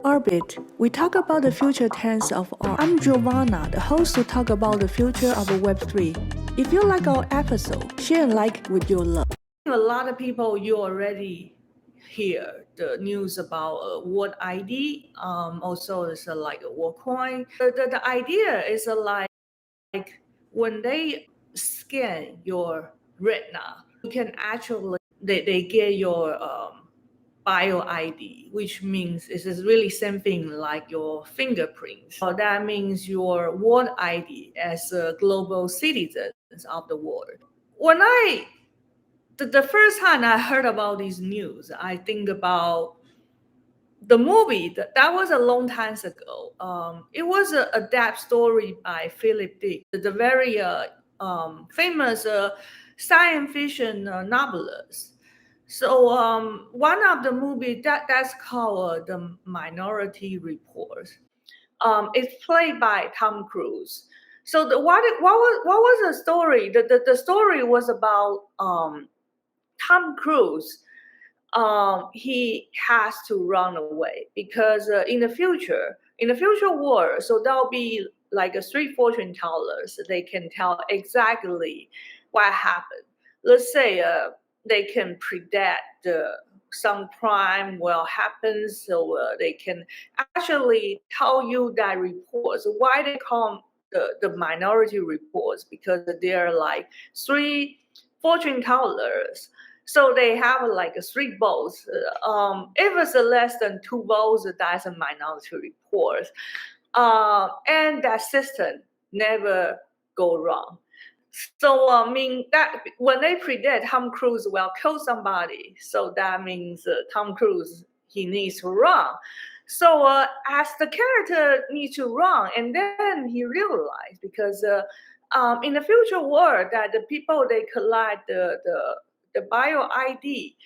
Artbit, we talk about the future tense of art. I'm Giovanna, the host to talk about the future of Web3. If you like our episode, share and like with your love. A lot of people, you already hear the news about Word ID. Also, it's like a Word coin. The idea is like when they scan your retina, you can actually they get your bio ID, which means it's really same thing like your fingerprints. So that means your world ID as a global citizens of the world. When the first time I heard about this news, I think about the movie that was a long time ago. It was a adapt story by Philip Dick, the very famous science fiction novelist. So one of the movie that's called The Minority Report. It's played by Tom Cruise. So what was the story? The story was about Tom Cruise. He has to run away because in the future world, so there'll be like a three fortune tellers. They can tell exactly what happened. Let's say they can predict some crime will happen, so they can actually tell you that reports. Why they call the minority reports? Because they're like three fortune tellers. So they have like three votes. If it's less than two votes, that's a minority report. And that system never go wrong. So I mean that when they predict Tom Cruise will kill somebody, so that means Tom Cruise he needs to run. So as the character needs to run, and then he realized because in the future world that the people they collect the bio ID,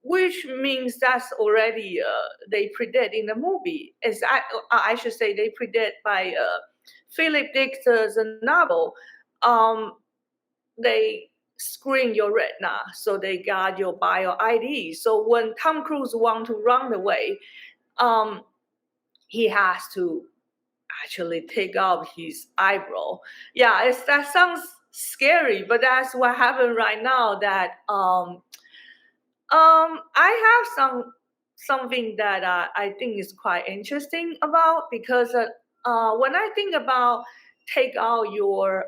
which means that's already they predict in the movie. Is I should say they predict by Philip Dick's novel. They screen your retina, so they got your bio ID. So when Tom Cruise want to run away, he has to actually take off his eyebrow. Yeah, that sounds scary, but that's what happened right now. That I have something that I think is quite interesting about because when I think about take out your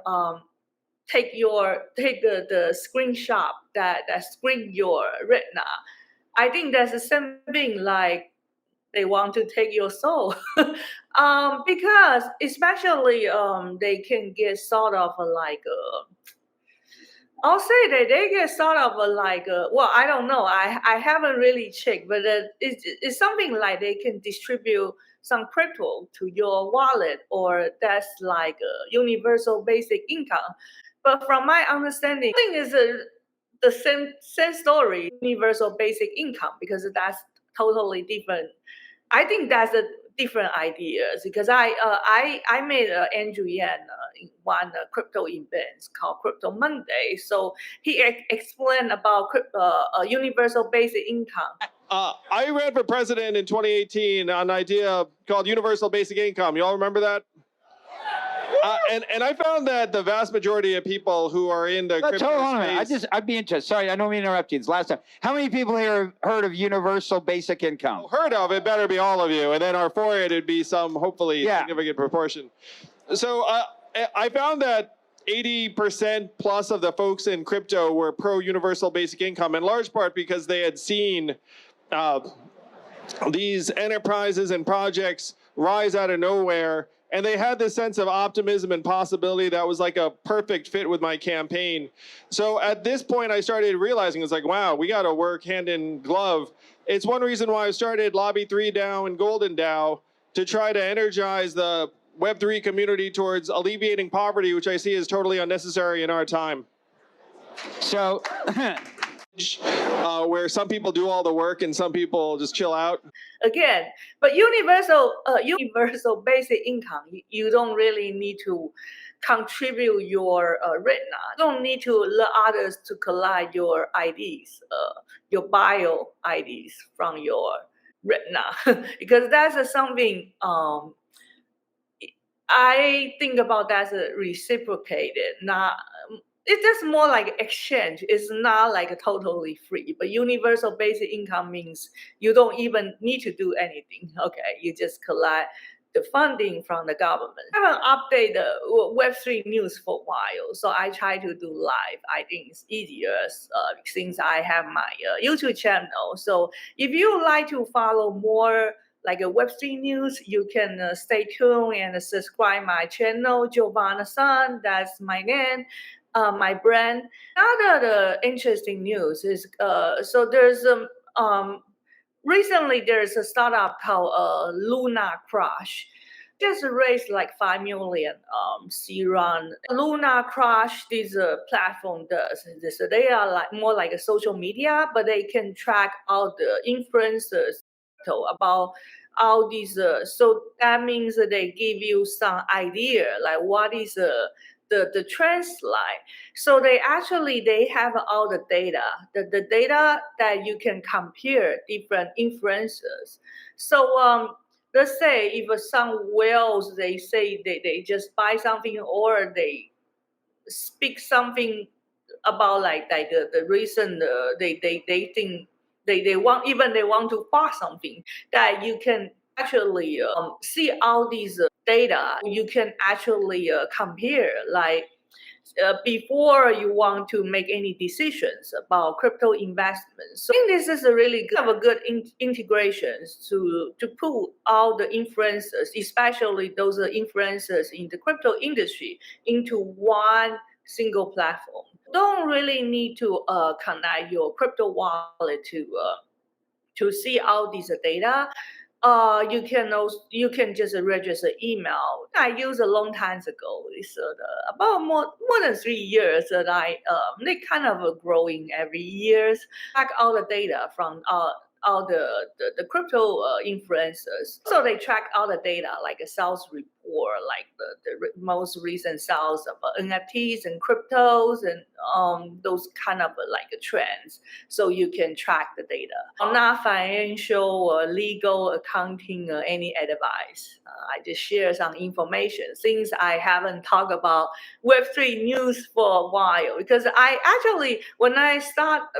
take the screenshot that screen your retina, I think that's the same thing like they want to take your soul. Because especially they can get sort of like I'll say that they get sort of like well, I don't know, I haven't really checked, but it's something like they can distribute some crypto to your wallet, or that's like a universal basic income. But from my understanding, I think it's the same story, universal basic income, because that's totally different. I think that's a different ideas because I made Andrew Yan in one crypto event called Crypto Monday. So he explained about universal basic income. I ran for president in 2018 on an idea called universal basic income. You all remember that? And I found that the vast majority of people who are in the crypto space... I'd be interested. Sorry, I don't mean to interrupt you. It's last time. How many people here have heard of universal basic income? Heard of it, better be all of you. And then our for it'd be some, hopefully, significant proportion. So I found that 80% plus of the folks in crypto were pro universal basic income, in large part because they had seen these enterprises and projects rise out of nowhere. And they had this sense of optimism and possibility that was like a perfect fit with my campaign. So at this point, I started realizing, it's like, wow, we got to work hand in glove. It's one reason why I started Lobby 3 DAO and Golden DAO to try to energize the Web3 community towards alleviating poverty, which I see is totally unnecessary in our time. So... where some people do all the work and some people just chill out. Again, but universal basic income, you don't really need to contribute your retina. You don't need to let others to collect your IDs, your bio IDs from your retina because that's something I think about that's reciprocated, not it's just more like exchange. It's not like totally free. But universal basic income means you don't even need to do anything. Okay, you just collect the funding from the government. I haven't updated Web3 news for a while, so I try to do live. I think it's easier since I have my YouTube channel. So if you like to follow more like a Web3 news, you can stay tuned and subscribe my channel, Giovanna Sun. That's my name, my brand. Another interesting news is so there's recently there's a startup called LunarCrush. Just raised like 5 million seed round. LunarCrush, this platform does this. They are like more like a social media, but they can track all the influencers about all these. So that means that they give you some idea like what is the trends like. So they have all the data, the data that you can compare different influencers. So let's say if some whales they say they just buy something or they speak something about like the reason they think they want even they want to buy something that you can actually see all these data you can actually compare like before you want to make any decisions about crypto investments. So I think this is a really good, have a good integration to put all the influencers, especially those influencers in the crypto industry, into one single platform. Don't really need to connect your crypto wallet to see all these data. You can just register email. I used a long time ago. It's about more than 3 years that they kind of growing every year. Track all the data from all the crypto influencers. So they track all the data like a sales report, like the most recent sales of NFTs and cryptos and those kind of like trends. So you can track the data. Not financial or legal, accounting, or any advice. I just share some information since I haven't talked about Web3 news for a while because I actually when I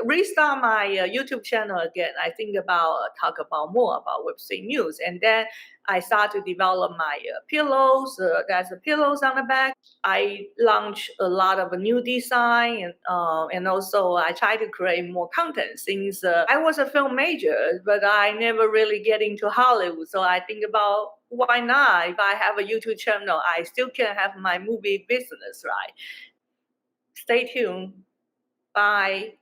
restart my YouTube channel again, I think about talk about more about Web3 news, and then I start to develop my pillows. There's the pillows on the back. I launch a lot of new design and also I try to create more content since I was a film major, but I never really get into Hollywood. So I think about why not? If I have a YouTube channel, I still can have my movie business, right? Stay tuned. Bye.